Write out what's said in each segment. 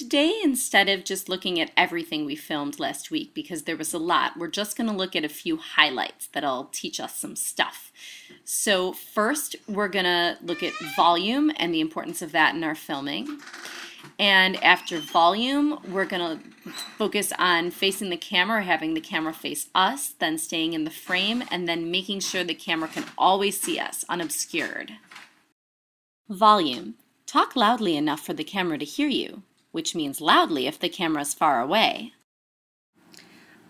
today, instead of just looking at everything we filmed last week, because there was a lot, we're just going to look at a few highlights that'll teach us some stuff. So first, we're going to look at volume and the importance of that in our filming. And after volume, we're going to focus on facing the camera, having the camera face us, then staying in the frame, and then making sure the camera can always see us, unobscured. Volume. Talk loudly enough for the camera to hear you, which means loudly if the camera's far away.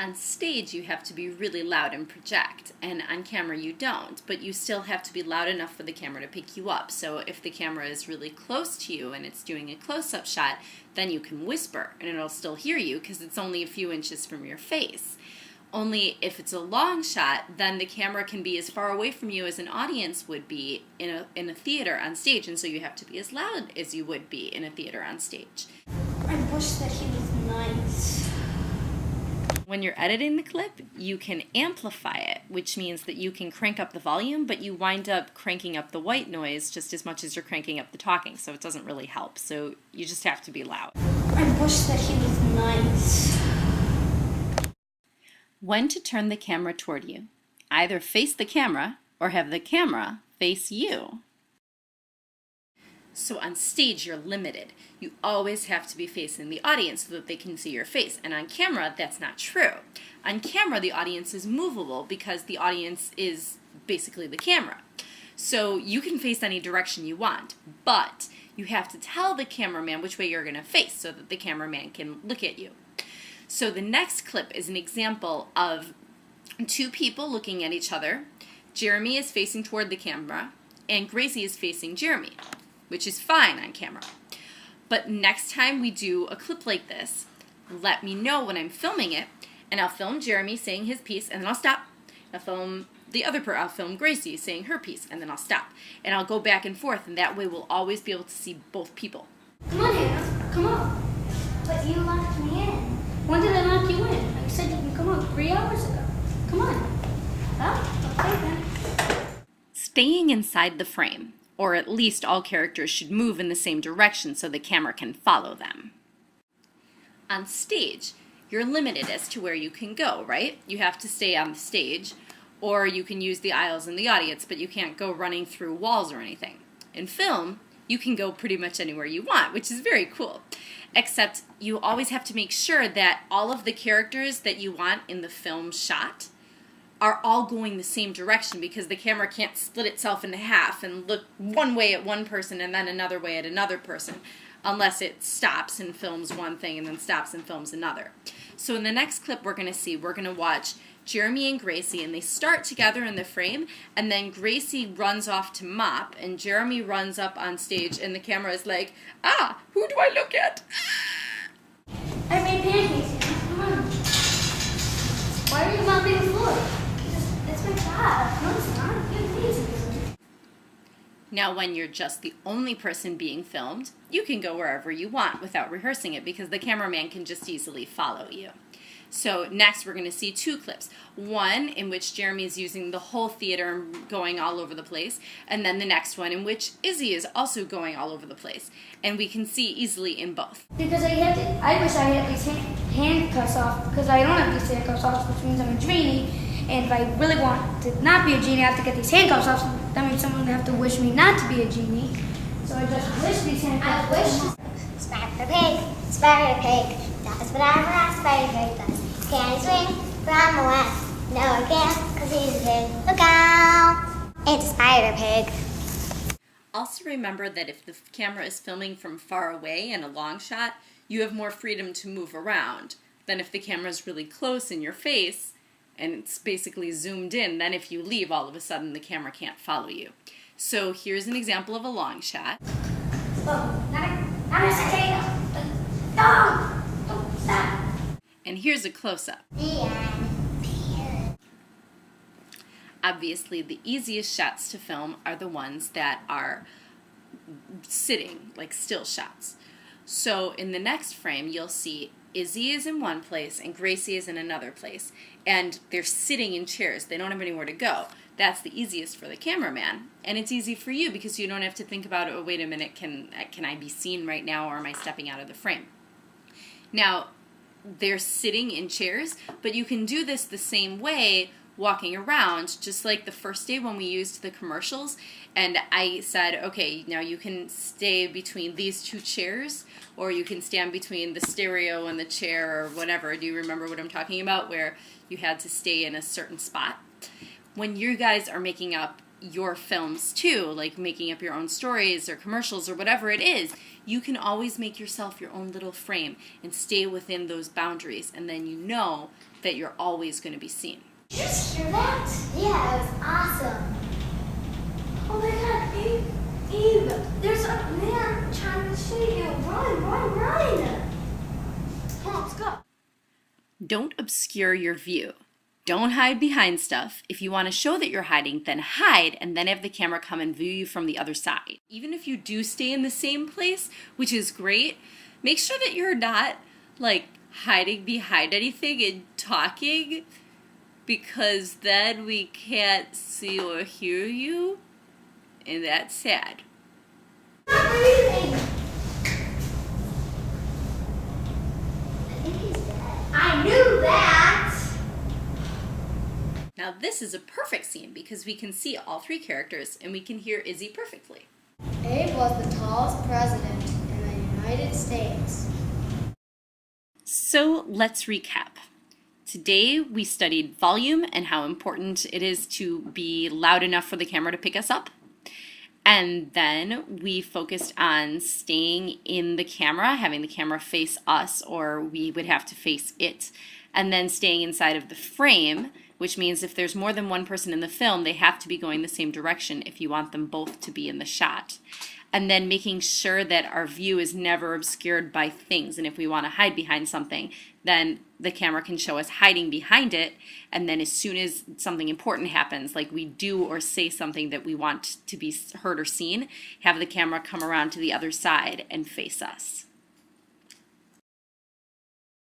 On stage, you have to be really loud and project, and on camera you don't, but you still have to be loud enough for the camera to pick you up. So if the camera is really close to you and it's doing a close-up shot, then you can whisper and it'll still hear you because it's only a few inches from your face. Only if it's a long shot, then the camera can be as far away from you as an audience would be in a theater on stage, and so you have to be as loud as you would be in a theater on stage. I wish that he was nice. When you're editing the clip, you can amplify it, which means that you can crank up the volume, but you wind up cranking up the white noise just as much as you're cranking up the talking, so it doesn't really help. So you just have to be loud. I wish that he was nice. When to turn the camera toward you. Either face the camera or have the camera face you. So on stage, you're limited. You always have to be facing the audience so that they can see your face. And on camera, that's not true. On camera, the audience is movable because the audience is basically the camera. So you can face any direction you want, but you have to tell the cameraman which way you're going to face so that the cameraman can look at you. So the next clip is an example of two people looking at each other. Jeremy is facing toward the camera, and Gracie is facing Jeremy, which is fine on camera. But next time we do a clip like this, let me know when I'm filming it, and I'll film Jeremy saying his piece, and then I'll stop. I'll film I'll film Gracie saying her piece, and then I'll stop. And I'll go back and forth, and that way we'll always be able to see both people. Come on, Hannah. Come on. But you locked me in. When did I lock you in? I said you can come on 3 hours ago. Come on. Oh, okay then. Staying inside the frame, or at least all characters should move in the same direction so the camera can follow them. On stage, you're limited as to where you can go, right? You have to stay on the stage, or you can use the aisles in the audience, but you can't go running through walls or anything. In film, you can go pretty much anywhere you want, which is very cool. Except you always have to make sure that all of the characters that you want in the film shot are all going the same direction, because the camera can't split itself into half and look one way at one person and then another way at another person, unless it stops and films one thing and then stops and films another. So in the next clip we're going to watch Jeremy and Gracie, and they start together in the frame, and then Gracie runs off to mop, and Jeremy runs up on stage, and the camera is like, who do I look at? I made pancakes. Come on. Why are you mopping the floor? It's my job. No, it's not. You have things to do. Now when you're just the only person being filmed, you can go wherever you want without rehearsing it, because the cameraman can just easily follow you. So next we're going to see two clips. One in which Jeremy is using the whole theater and going all over the place, and then the next one in which Izzy is also going all over the place. And we can see easily in both. Because I wish I had these handcuffs off, because I don't have these handcuffs off, which means I'm a genie. And if I really want to not be a genie, I have to get these handcuffs off. So that means someone would have to wish me not to be a genie. So I just wish these handcuffs. I wish. Spider Pig, does whatever a Spider Pig does. Can he swing from the west? No, I can't, because he's a pig. Look out! It's a Spider Pig. Also remember that if the camera is filming from far away in a long shot, you have more freedom to move around than if the camera is really close in your face and it's basically zoomed in. Then if you leave, all of a sudden the camera can't follow you. So here's an example of a long shot. Oh, not a potato. Dog! Don't stop. And here's a close-up. Obviously, the easiest shots to film are the ones that are sitting, like still shots. So in the next frame, you'll see Izzy is in one place and Gracie is in another place. And they're sitting in chairs. They don't have anywhere to go. That's the easiest for the cameraman. And it's easy for you because you don't have to think about, oh, wait a minute, can I be seen right now, or am I stepping out of the frame? Now, they're sitting in chairs, but you can do this the same way walking around, just like the first day when we used the commercials. And I said, okay, now you can stay between these two chairs, or you can stand between the stereo and the chair, or whatever. Do you remember what I'm talking about, where you had to stay in a certain spot? When you guys are making up your films too, like making up your own stories or commercials or whatever it is, you can always make yourself your own little frame and stay within those boundaries, and then you know that you're always going to be seen. Did you just hear that? Yeah, it was awesome. Oh my God, Eve, there's a man trying to shoot you. Run, run, run. Come on, let's go. Don't obscure your view. Don't hide behind stuff. If you want to show that you're hiding, then hide and then have the camera come and view you from the other side. Even if you do stay in the same place, which is great, make sure that you're not like hiding behind anything and talking, because then we can't see or hear you, and that's sad. Not breathing. I think he's dead. I knew that. Now this is a perfect scene because we can see all three characters and we can hear Izzy perfectly. Abe was the tallest president in the United States. So let's recap. Today we studied volume and how important it is to be loud enough for the camera to pick us up. And then we focused on staying in the camera, having the camera face us, or we would have to face it. And then staying inside of the frame, which means if there's more than one person in the film, they have to be going the same direction if you want them both to be in the shot. And then making sure that our view is never obscured by things. And if we want to hide behind something, then the camera can show us hiding behind it. And then as soon as something important happens, like we do or say something that we want to be heard or seen, have the camera come around to the other side and face us.